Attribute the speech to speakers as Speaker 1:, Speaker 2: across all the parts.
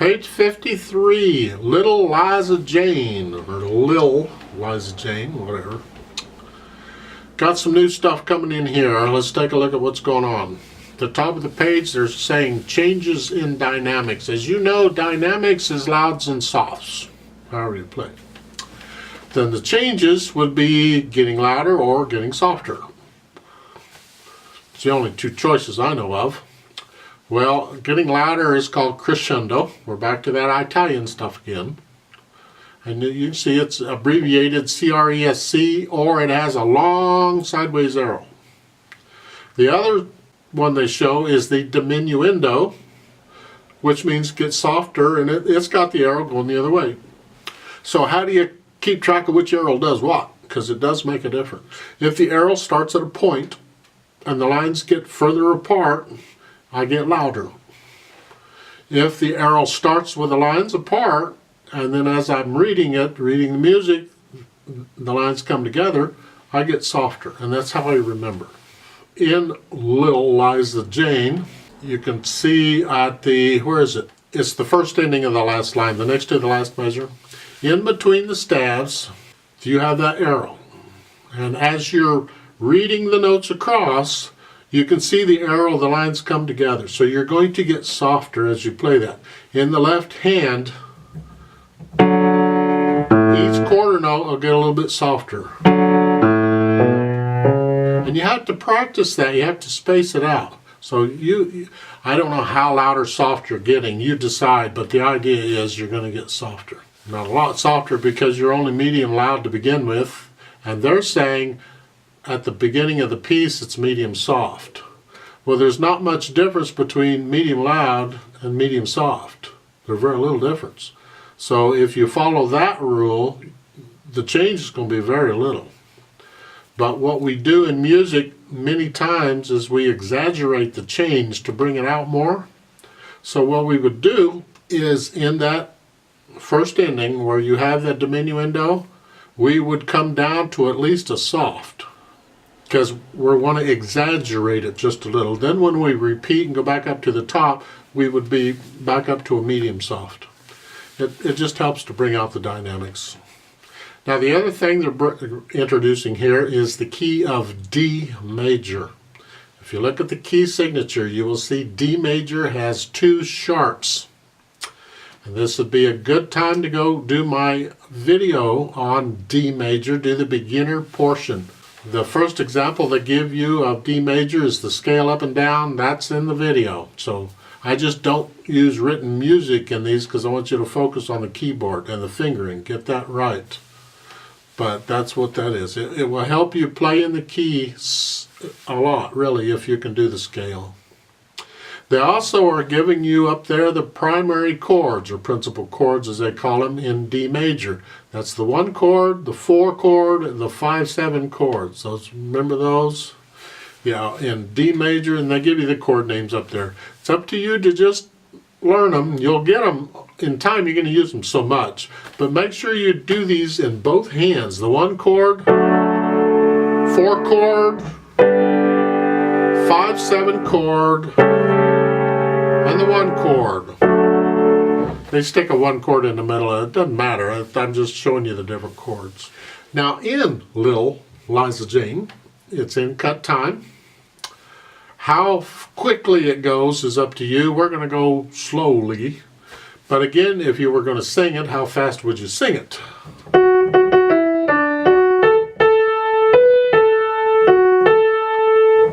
Speaker 1: Page 53, L'il Liza Jane, or L'il Liza Jane, whatever. Got some new stuff coming in here. Let's take a look at what's going on. At the top of the page, they're saying changes in dynamics. As you know, dynamics is louds and softs, however you play. Then the changes would be getting louder or getting softer. It's the only two choices I know of. Well, getting louder is called crescendo. We're back to that Italian stuff again. And you can see it's abbreviated CRESC, or it has a long sideways arrow. The other one they show is the diminuendo, which means get softer, and it's got the arrow going the other way. So how do you keep track of which arrow does what? Because it does make a difference. If the arrow starts at a point and the lines get further apart, I get louder. If the arrow starts with the lines apart, and then as I'm reading the music, the lines come together, I get softer, and that's how I remember. In L'il Liza Jane, you can see at the, where is it? It's the first ending of the last line, the next to the last measure. In between the staves, you have that arrow. And as you're reading the notes across, you can see the arrow, the lines come together. So you're going to get softer as you play that. In the left hand, each quarter note will get a little bit softer. And you have to practice that. You have to space it out. So I don't know how loud or soft you're getting. You decide, but the idea is you're going to get softer. Not a lot softer because you're only medium loud to begin with. And they're saying at the beginning of the piece it's medium soft. Well, there's not much difference between medium loud and medium soft. There's very little difference. So if you follow that rule, the change is going to be very little. But what we do in music many times is we exaggerate the change to bring it out more. So what we would do is in that first ending where you have that diminuendo, we would come down to at least a soft, because we want to exaggerate it just a little. Then when we repeat and go back up to the top, we would be back up to a medium soft. It just helps to bring out the dynamics. Now the other thing they're introducing here is the key of D major. If you look at the key signature, you will see D major has two sharps. And this would be a good time to go do my video on D major, do the beginner portion. The first example they give you of D major is the scale up and down. That's in the video. So I just don't use written music in these because I want you to focus on the keyboard and the fingering. Get that right. But that's what that is. It will help you play in the key a lot, really, if you can do the scale. They also are giving you up there the primary chords, or principal chords as they call them, in D major. That's the 1 chord, the 4 chord, and the 5/7 chords. Remember those? Yeah, in D major, and they give you the chord names up there. It's up to you to just learn them. You'll get them in time. You're going to use them so much. But make sure you do these in both hands. The 1 chord, 4 chord, 5/7 chord, and the 1 chord. They stick a 1 chord in the middle. It doesn't matter. I'm just showing you the different chords. Now in L'il Liza Jane, it's in cut time. How quickly it goes is up to you. We're going to go slowly. But again, if you were going to sing it, how fast would you sing it?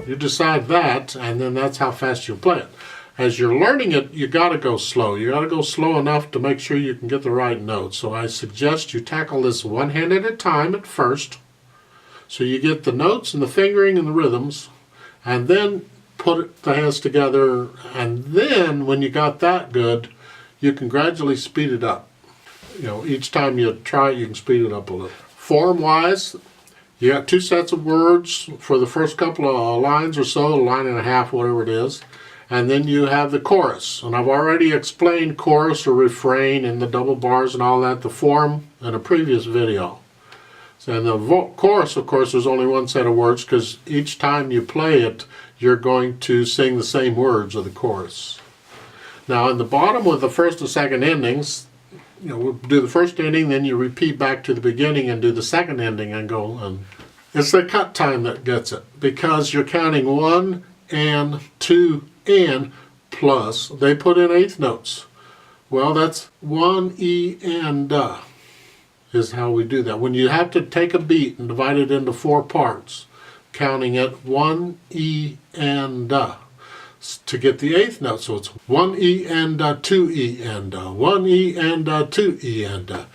Speaker 1: You decide that, and then that's how fast you play it. As you're learning it, you got to go slow. You got to go slow enough to make sure you can get the right notes. So I suggest you tackle this one hand at a time at first, so you get the notes and the fingering and the rhythms, and then put the hands together, and then when you got that good, you can gradually speed it up. You know, each time you try it, you can speed it up a little. Form-wise, you got 2 sets of words for the first couple of lines or so, a line and a half, whatever it is. And then you have the chorus. And I've already explained chorus or refrain and the double bars and all that, the form, in a previous video. So in the chorus, of course, there's only 1 set of words because each time you play it, you're going to sing the same words of the chorus. Now in the bottom with the first and second endings, you know, we'll do the first ending, then you repeat back to the beginning and do the second ending and go on. It's the cut time that gets it, because you're counting 1 and 2 and plus. They put in eighth notes. Well, that's 1 E and is how we do that. When you have to take a beat and divide it into 4 parts, counting it 1 E and to get the eighth note. So it's 1 E and 2 E and 1 E and 2 E and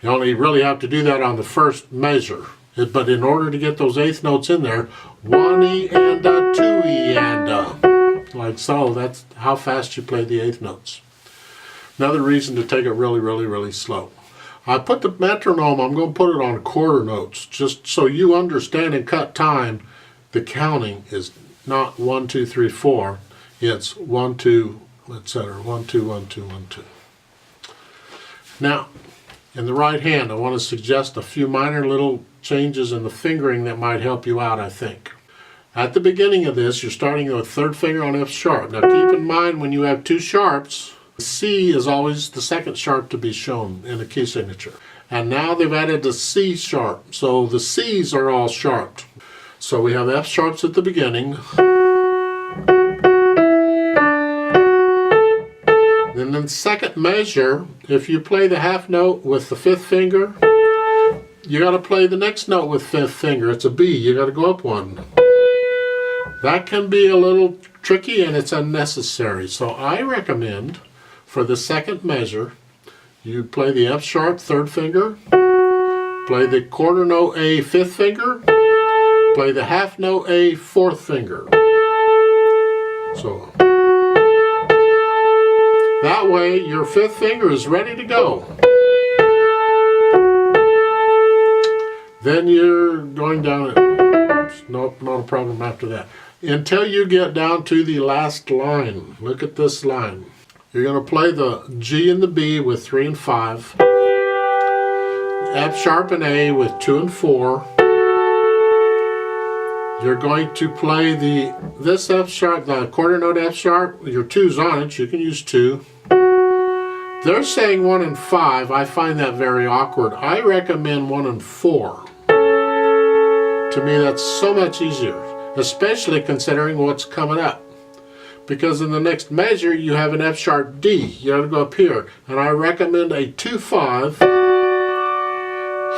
Speaker 1: You only really have to do that on the first measure. But in order to get those eighth notes in there, 1 E and 2 E and like so, that's how fast you play the eighth notes. Another reason to take it really, really, really slow. I put the metronome, I'm going to put it on quarter notes, just so you understand in cut time, the counting is not 1, 2, 3, 4. It's 1, 2, etc. 1, 2, 1, 2, 1, 2. Now, in the right hand, I want to suggest a few minor little changes in the fingering that might help you out, I think. At the beginning of this, you're starting with third finger on F sharp. Now keep in mind, when you have 2 sharps, C is always the second sharp to be shown in a key signature. And now they've added the C sharp, so the C's are all sharped. So we have F sharps at the beginning. Then in the second measure, if you play the half note with the 5th finger, you got to play the next note with 5th finger. It's a B. You got to go up 1. That can be a little tricky and it's unnecessary. So I recommend for the second measure, you play the F sharp 3rd finger, play the quarter note A 5th finger, play the half note A 4th finger. So that way your 5th finger is ready to go. Then you're going down it. Nope, not a problem after that. Until you get down to the last line. Look at this line. You're going to play the G and the B with 3 and 5. F sharp and A with 2 and 4. You're going to play this F sharp, the quarter note F sharp. Your 2's on it. You can use 2. They're saying 1 and 5. I find that very awkward. I recommend 1 and 4. To me, that's so much easier, especially considering what's coming up. Because in the next measure, you have an F sharp D. You have to go up here. And I recommend a 2-5.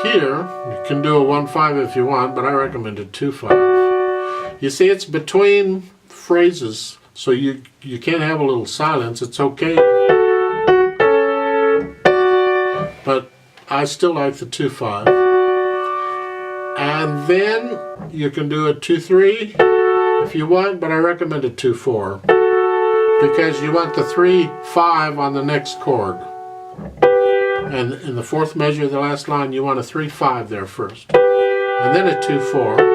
Speaker 1: Here, you can do a 1-5 if you want, but I recommend a 2-5. You see, it's between phrases, so you can have a little silence. It's okay. But I still like the 2-5. And then you can do a 2-3 if you want, but I recommend a 2-4 because you want the 3-5 on the next chord. And in the 4th measure, the last line, you want a 3-5 there first. And then a 2-4.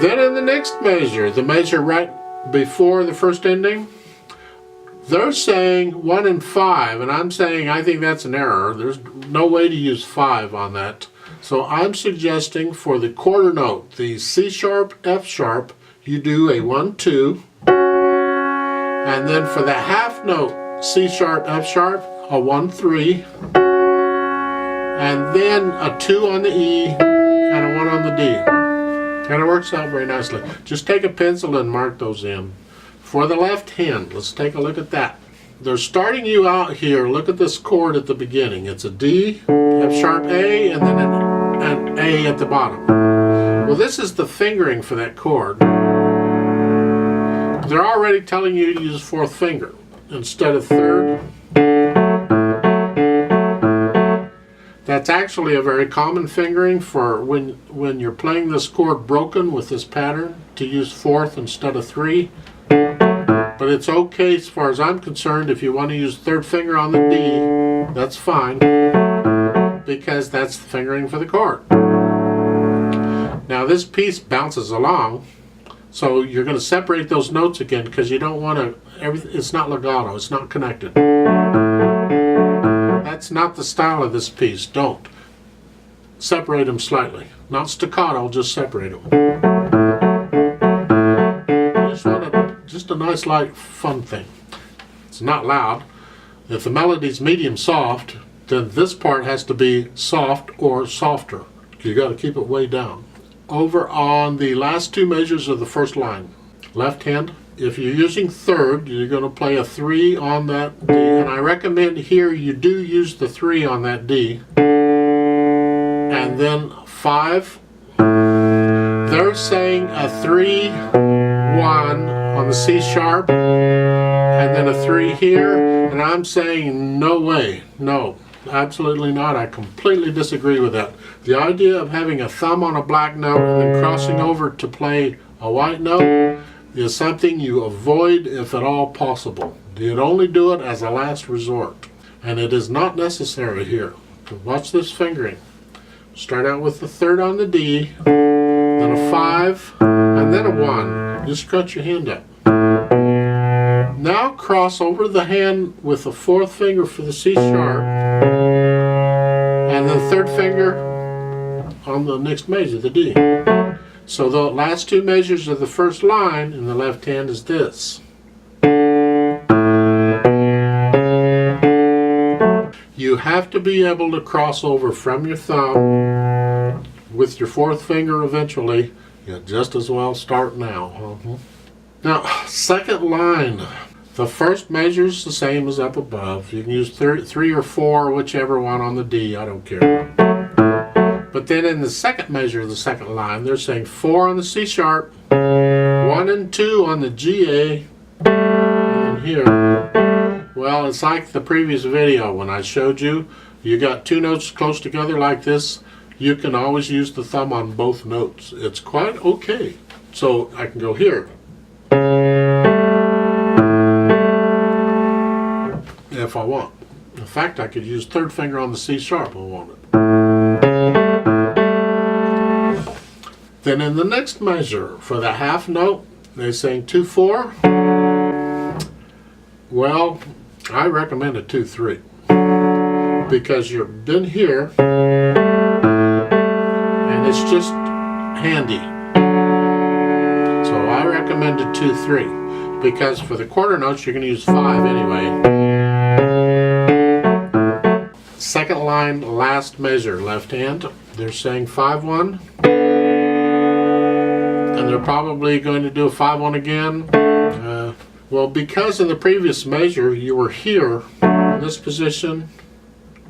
Speaker 1: Then in the next measure, the measure right before the first ending, they're saying 1 and 5, and I'm saying I think that's an error. There's no way to use 5 on that. So I'm suggesting for the quarter note, the C sharp, F sharp, you do a 1-2. And then for the half note, C sharp, F sharp, a 1-3. And then a 2 on the E and a 1 on the D. And it works out very nicely. Just take a pencil and mark those in. For the left hand, let's take a look at that. They're starting you out here. Look at this chord at the beginning. It's a D, F sharp A, and then an A at the bottom. Well, this is the fingering for that chord. They're already telling you to use 4th finger instead of 3rd. That's actually a very common fingering for when you're playing this chord broken with this pattern, to use 4th instead of 3. But it's okay as far as I'm concerned. If you want to use 3rd finger on the D, that's fine, because that's the fingering for the chord. Now this piece bounces along, so you're going to separate those notes again because you don't want to, it's not legato, it's not connected. That's not the style of this piece. Don't. Separate them slightly. Not staccato, just separate them. Just a nice, light, fun thing. It's not loud. If the melody's medium soft, then this part has to be soft or softer. You got to keep it way down. Over on the last two measures of the first line, left hand, if you're using third, you're going to play a 3 on that D, and I recommend here you do use the 3 on that D, and then 5. They're saying a 3, 1 on the C sharp, and then a 3 here, and I'm saying no way, no, absolutely not. I completely disagree with that. The idea of having a thumb on a black note and then crossing over to play a white note is something you avoid if at all possible. You'd only do it as a last resort, and it is not necessary here. Watch this fingering. Start out with the third on the D, then a 5, and then a 1. Just scrunch your hand up. Now cross over the hand with the fourth finger for the C sharp, and the third finger on the next measure, the D. So the last two measures of the first line in the left hand is this. You have to be able to cross over from your thumb with your fourth finger eventually. You just as well start now. Now, second line. The first measure is the same as up above. You can use 3 or 4, whichever one on the D, I don't care. But then in the second measure of the second line, they're saying 4 on the C sharp, 1 and 2 on the G, and here. Well, it's like the previous video when I showed you. You got two notes close together like this. You can always use the thumb on both notes. It's quite okay. So I can go here. If I want. In fact, I could use third finger on the C sharp if I wanted. Then in the next measure, for the half note, they're saying 2-4. Well, I recommend a 2-3 because you've been here and it's just handy. So I recommend a 2-3 because for the quarter notes you're going to use 5 anyway. Second line, last measure, left hand. They're saying 5-1. And they're probably going to do a 5-1 again. Well, because in the previous measure you were here in this position,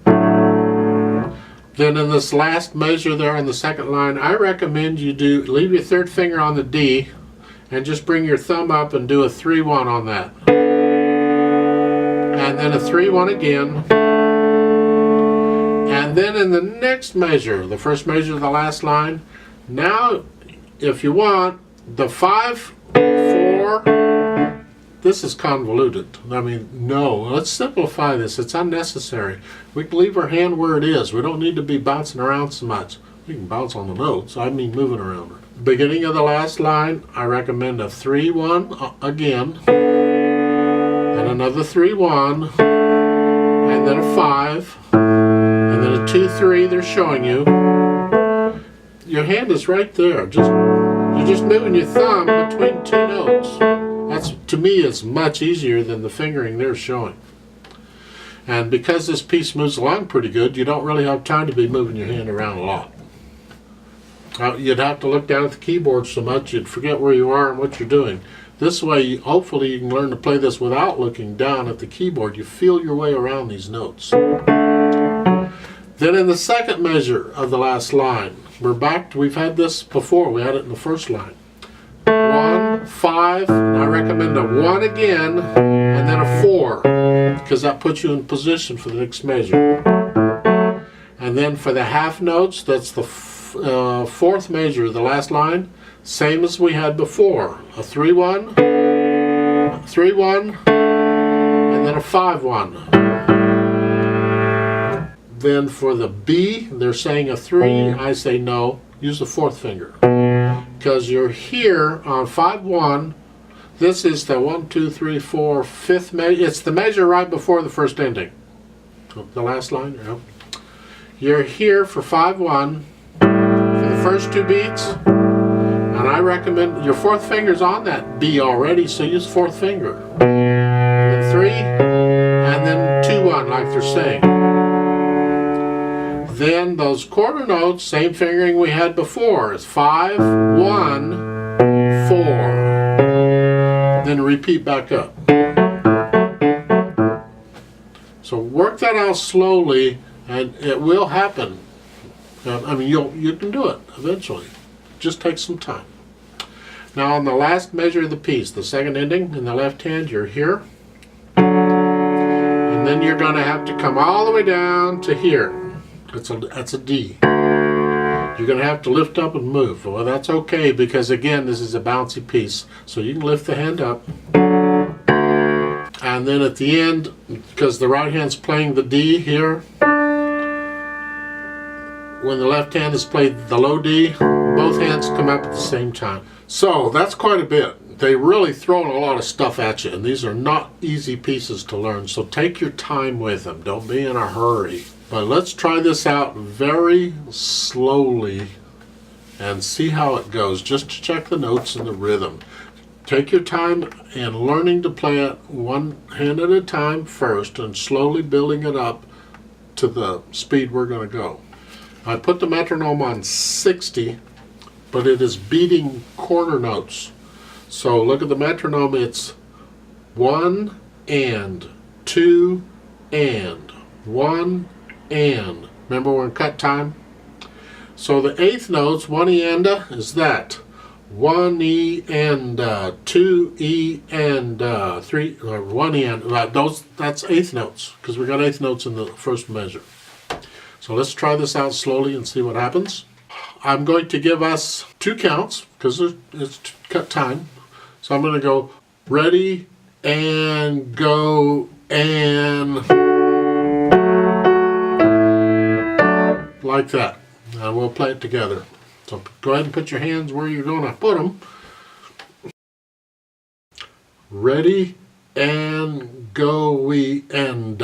Speaker 1: then in this last measure there in the second line, I recommend you leave your third finger on the D and just bring your thumb up and do a 3-1 on that. And then a 3-1 again. And then in the next measure, the first measure of the last line, now if you want, the 5-4, this is convoluted. I mean, no, let's simplify this. It's unnecessary. We can leave our hand where it is. We don't need to be bouncing around so much. We can bounce on the notes. I mean moving around. Beginning of the last line, I recommend a 3-1 again, and another 3-1, and then a 5, and then a 2-3 they're showing you. Your hand is right there. You're just moving your thumb between two notes. That's, to me, it's much easier than the fingering they're showing. And because this piece moves along pretty good, you don't really have time to be moving your hand around a lot. You'd have to look down at the keyboard so much you'd forget where you are and what you're doing. This way, hopefully you can learn to play this without looking down at the keyboard. You feel your way around these notes. Then in the second measure of the last line, we're back to, we've had this before, we had it in the first line. 1, 5, and I recommend a 1 again, and then a 4, because that puts you in position for the next measure. And then for the half notes, that's the fourth measure of the last line, same as we had before. A 3-1, 3-1, and then a 5-1. Then for the B, they're saying a 3. I say no. Use the fourth finger. Because you're here on 5-1. This is the 1, 2, 3, 4, 5th measure. It's the measure right before the first ending. The last line, yeah. You're here for 5-1 for the first 2 beats. And I recommend your fourth finger's on that B already, so use fourth finger. And 3. like they're saying. Then those quarter notes, same fingering we had before, is 5, 1, 4. Then repeat back up. So work that out slowly, and it will happen. I mean, you can do it eventually. Just take some time. Now on the last measure of the piece, the second ending in the left hand, you're here. And then you're going to have to come all the way down to here. That's a D. You're going to have to lift up and move. Well, that's okay, because again, this is a bouncy piece. So you can lift the hand up. And then at the end, because the right hand's playing the D here, when the left hand has played the low D, both hands come up at the same time. So that's quite a bit. They really throw a lot of stuff at you, and these are not easy pieces to learn. So take your time with them. Don't be in a hurry. But let's try this out very slowly and see how it goes, just to check the notes and the rhythm. Take your time in learning to play it one hand at a time first, and slowly building it up to the speed we're going to go. I put the metronome on 60, but it is beating quarter notes. So look at the metronome, it's 1 and 2 and 1 and. Remember, we're in cut time? So the eighth notes, 1 E and is that. 1 E and 2 E and 3, or 1 E and, that's eighth notes, because we got eighth notes in the first measure. So let's try this out slowly and see what happens. I'm going to give us 2 counts, because it's cut time. So I'm going to go ready and go and like that. And we'll play it together. So go ahead and put your hands where you're going to put them. Ready and go we and